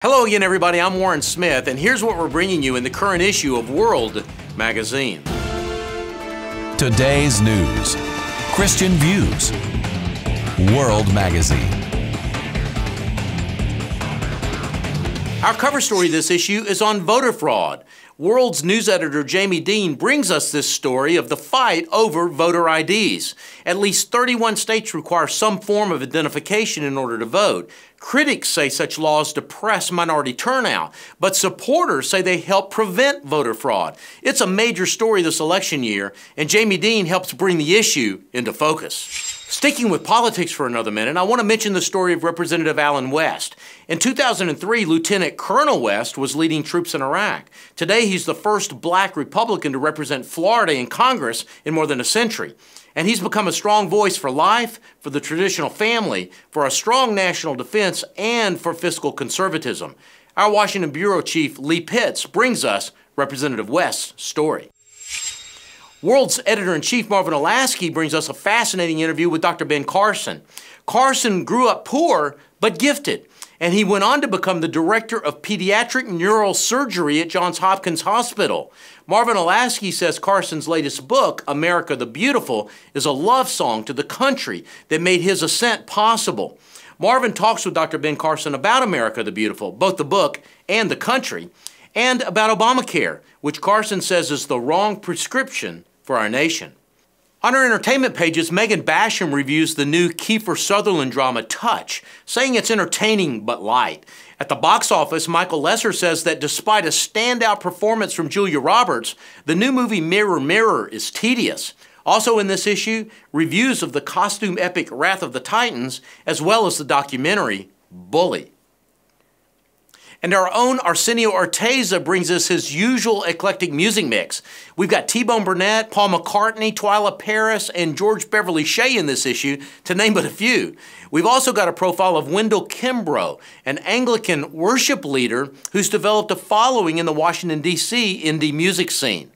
Hello again, everybody. I'm Warren Smith, and here's what we're bringing you in the current issue of World Magazine. Today's news, Christian views, World Magazine. Our cover story this issue is on voter fraud. World's news editor Jamie Dean brings us this story of the fight over voter IDs. At least 31 states require some form of identification in order to vote. Critics say such laws depress minority turnout, but supporters say they help prevent voter fraud. It's a major story this election year, and Jamie Dean helps bring the issue into focus. Sticking with politics for another minute, I want to mention the story of Representative Allen West. In 2003, Lieutenant Colonel West was leading troops in Iraq. Today, he's the first black Republican to represent Florida in Congress in more than a century. And he's become a strong voice for life, for the traditional family, for a strong national defense, and for fiscal conservatism. Our Washington Bureau Chief Lee Pitts brings us Representative West's story. World's editor-in-chief Marvin Olasky brings us a fascinating interview with Dr. Ben Carson. Carson grew up poor but gifted, and he went on to become the director of pediatric neurosurgery at Johns Hopkins Hospital. Marvin Olasky says Carson's latest book, America the Beautiful, is a love song to the country that made his ascent possible. Marvin talks with Dr. Ben Carson about America the Beautiful, both the book and the country, and about Obamacare, which Carson says is the wrong prescription for our nation. On our entertainment pages, Megan Basham reviews the new Keifer Sutherland drama Touch, saying it's entertaining but light. At the box office, Michael Lesser says that despite a standout performance from Julia Roberts, the new movie Mirror, Mirror is tedious. Also in this issue, reviews of the costume epic Wrath of the Titans, as well as the documentary Bully. And our own Arsenio Orteza brings us his usual eclectic music mix. We've got T-Bone Burnett, Paul McCartney, Twyla Paris, and George Beverly Shea in this issue, to name but a few. We've also got a profile of Wendell Kimbrough, an Anglican worship leader who's developed a following in the Washington, D.C. indie music scene.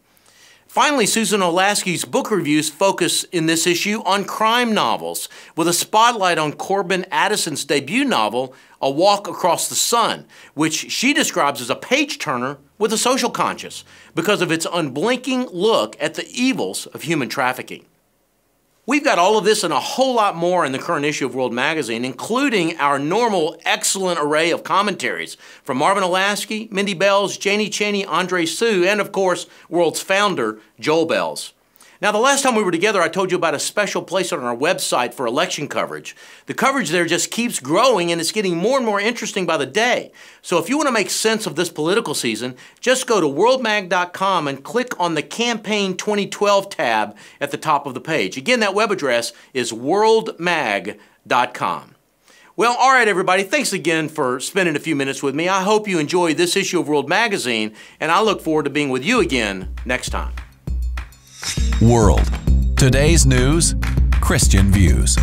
Finally, Susan Olasky's book reviews focus in this issue on crime novels, with a spotlight on Corbin Addison's debut novel, A Walk Across the Sun, which she describes as a page-turner with a social conscience because of its unblinking look at the evils of human trafficking. We've got all of this and a whole lot more in the current issue of World Magazine, including our normal excellent array of commentaries from Marvin Olasky, Mindy Bells, Janie Chaney, Andre Sue, and of course, World's founder, Joel Bells. Now, the last time we were together, I told you about a special place on our website for election coverage. The coverage there just keeps growing, and it's getting more and more interesting by the day. So if you want to make sense of this political season, just go to worldmag.com and click on the Campaign 2012 tab at the top of the page. Again, that web address is worldmag.com. Well, all right, everybody, thanks again for spending a few minutes with me. I hope you enjoyed this issue of World Magazine, and I look forward to being with you again next time. World. Today's news, Christian views.